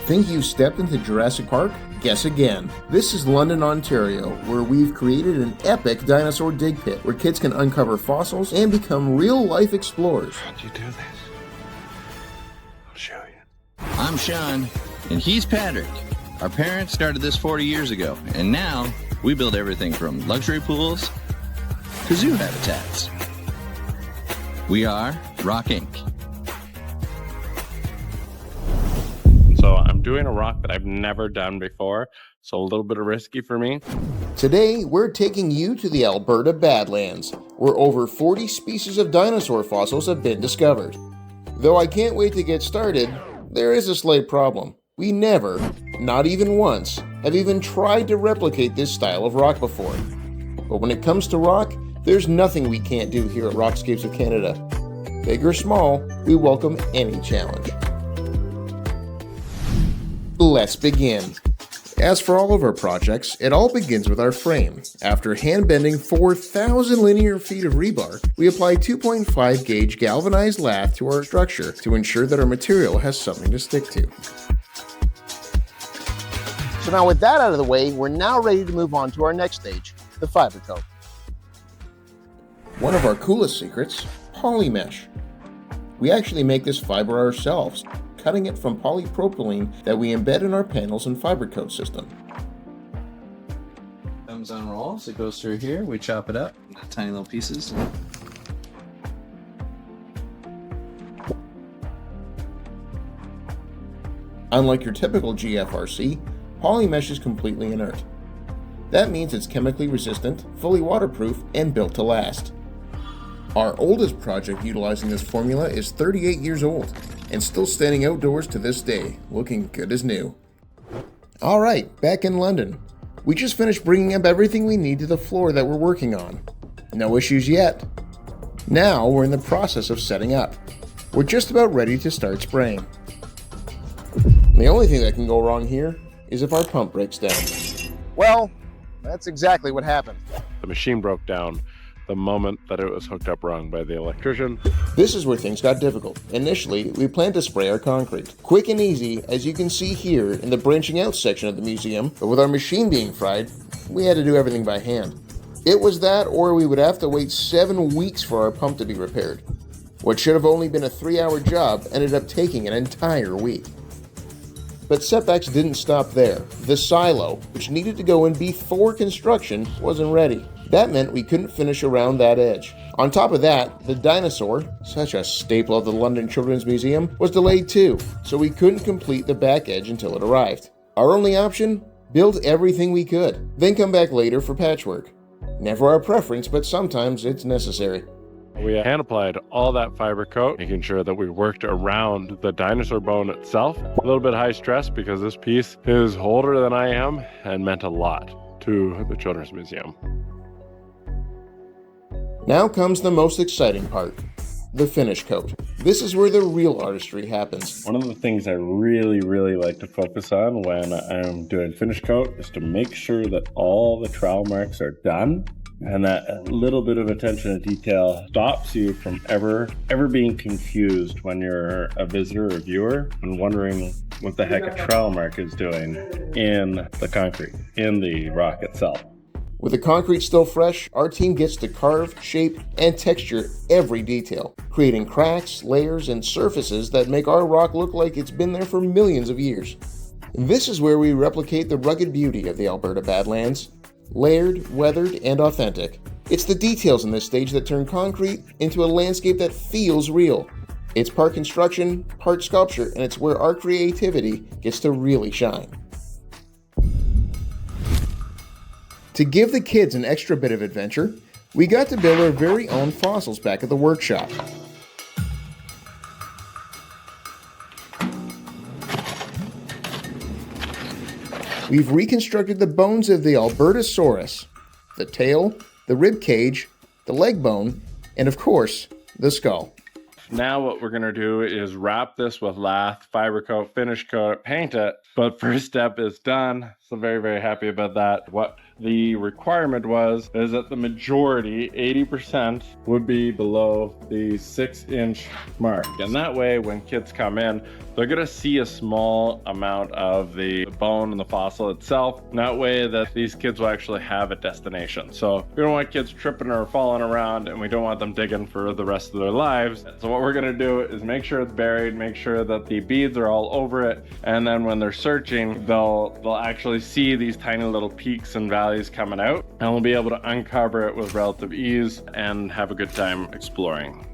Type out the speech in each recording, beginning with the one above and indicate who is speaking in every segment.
Speaker 1: Think you stepped into Jurassic Park? Guess again. This is London, Ontario, where we've created an epic dinosaur dig pit where kids can uncover fossils and become real-life explorers.
Speaker 2: How'd you do this? I'll show you.
Speaker 3: I'm Sean, and he's Patrick. Our parents started this 40 years ago, and now we build everything from luxury pools to zoo habitats. We are Rock Inc.
Speaker 2: So I'm doing a rock that I've never done before, so a little bit of risky for me.
Speaker 1: Today, we're taking you to the Alberta Badlands, where over 40 species of dinosaur fossils have been discovered. Though I can't wait to get started, there is a slight problem. We never, not even once, have even tried to replicate this style of rock before. But when it comes to rock, there's nothing we can't do here at Rockscapes of Canada. Big or small, we welcome any challenge. Let's begin. As for all of our projects, it all begins with our frame. After hand-bending 4,000 linear feet of rebar, we apply 2.5 gauge galvanized lath to our structure to ensure that our material has something to stick to. So now with that out of the way, we're now ready to move on to our next stage, the fiber coat. One of our coolest secrets, polymesh. We actually make this fiber ourselves, cutting it from polypropylene that we embed in our panels and fiber coat system.
Speaker 3: Comes on rolls, it goes through here, we chop it up into tiny little pieces.
Speaker 1: Unlike your typical GFRC, polymesh is completely inert. That means it's chemically resistant, fully waterproof, and built to last. Our oldest project utilizing this formula is 38 years old and still standing outdoors to this day, looking good as new. Alright, back in London. We just finished bringing up everything we need to the floor that we're working on. No issues yet. Now we're in the process of setting up. We're just about ready to start spraying. The only thing that can go wrong here is if our pump breaks down. Well, that's exactly what happened.
Speaker 2: The machine broke down the moment that it was hooked up wrong by the electrician.
Speaker 1: This is where things got difficult. Initially, we planned to spray our concrete. Quick and easy, as you can see here in the branching out section of the museum, but with our machine being fried, we had to do everything by hand. It was that, or we would have to wait 7 weeks for our pump to be repaired. What should have only been a 3-hour job ended up taking an entire week. But setbacks didn't stop there. The silo, which needed to go in before construction, wasn't ready. That meant we couldn't finish around that edge. On top of that, the dinosaur, such a staple of the London Children's Museum, was delayed too, so we couldn't complete the back edge until it arrived. Our only option? Build everything we could, then come back later for patchwork. Never our preference, but sometimes it's necessary.
Speaker 2: We hand applied all that fiber coat, making sure that we worked around the dinosaur bone itself. A little bit high stress because this piece is older than I am and meant a lot to the Children's Museum.
Speaker 1: Now comes the most exciting part, the finish coat. This is where the real artistry happens.
Speaker 2: One of the things I really like to focus on when I'm doing finish coat is to make sure that all the trowel marks are done, and that little bit of attention to detail stops you from ever being confused when you're a visitor or viewer and wondering what the heck a trowel mark is doing in the concrete, in the rock itself.
Speaker 1: With the concrete still fresh, our team gets to carve, shape, and texture every detail, creating cracks, layers, and surfaces that make our rock look like it's been there for millions of years. This is where we replicate the rugged beauty of the Alberta Badlands, layered, weathered, and authentic. It's the details in this stage that turn concrete into a landscape that feels real. It's part construction, part sculpture, and it's where our creativity gets to really shine. To give the kids an extra bit of adventure, we got to build our very own fossils back at the workshop. We've reconstructed the bones of the Albertosaurus, the tail, the rib cage, the leg bone, and of course, the skull.
Speaker 2: Now what we're going to do is wrap this with lath, fiber coat, finish coat, paint it. But first step is done. So very happy about that. What the requirement is that the majority, 80%, would be below the 6-inch mark. And that way, when kids come in, they're gonna see a small amount of the bone and the fossil itself. And that way that these kids will actually have a destination. So we don't want kids tripping or falling around, and we don't want them digging for the rest of their lives. So what we're gonna do is make sure it's buried, make sure that the beads are all over it, and then when they're searching, they'll actually see these tiny little peaks and valleys coming out, and we'll be able to uncover it with relative ease and have a good time exploring.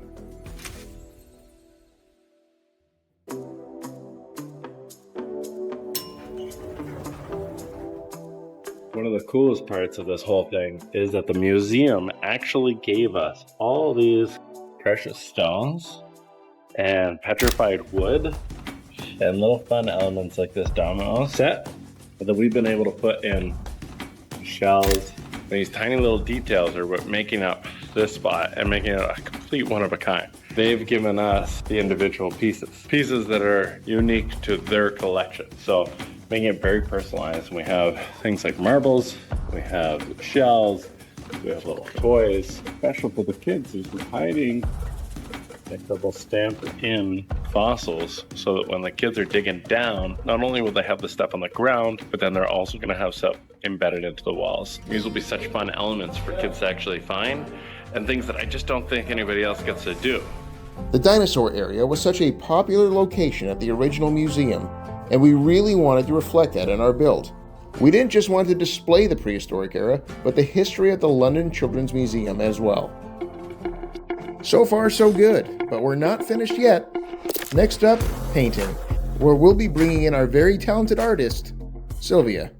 Speaker 2: One of the coolest parts of this whole thing is that the museum actually gave us all these precious stones and petrified wood and little fun elements like this domino set that we've been able to put in shells. These tiny little details are what making up this spot and making it a complete one of a kind. They've given us the individual pieces that are unique to their collection. So making it very personalized. We have things like marbles, we have shells, we have little toys. Special for the kids is we're hiding they'll stamp in fossils so that when the kids are digging down, not only will they have the stuff on the ground, but then they're also going to have stuff embedded into the walls. These will be such fun elements for kids to actually find and things that I just don't think anybody else gets to do.
Speaker 1: The dinosaur area was such a popular location at the original museum, and we really wanted to reflect that in our build. We didn't just want to display the prehistoric era, but the history of the London Children's Museum as well. So far, so good, but we're not finished yet. Next up, painting, where we'll be bringing in our very talented artist, Sylvia.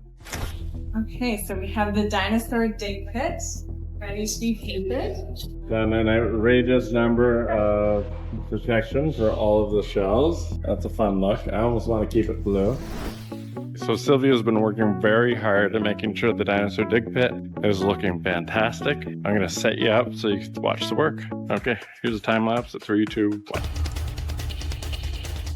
Speaker 4: Okay, so we have the Dinosaur Dig Pit ready to be painted.
Speaker 2: Done an outrageous number of protection for all of the shells. That's a fun look. I almost want to keep it blue. So Sylvia's been working very hard at making sure the Dinosaur Dig Pit is looking fantastic. I'm going to set you up so you can watch the work. Okay, here's a time lapse at 3, 2, 1.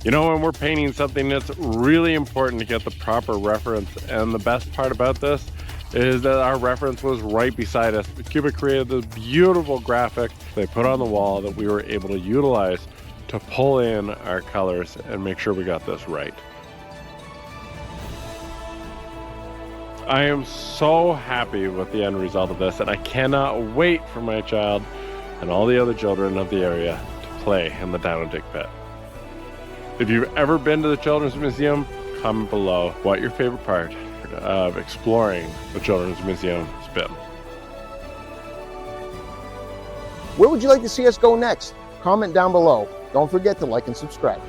Speaker 2: You know, when we're painting something, it's really important to get the proper reference. And the best part about this is that our reference was right beside us. Cubic created this beautiful graphic they put on the wall that we were able to utilize to pull in our colors and make sure we got this right. I am so happy with the end result of this, and I cannot wait for my child and all the other children of the area to play in the Dino Dig Pit. If you've ever been to the Children's Museum, comment below what your favorite part of exploring the Children's Museum has been.
Speaker 1: Where would you like to see us go next? Comment down below. Don't forget to like and subscribe.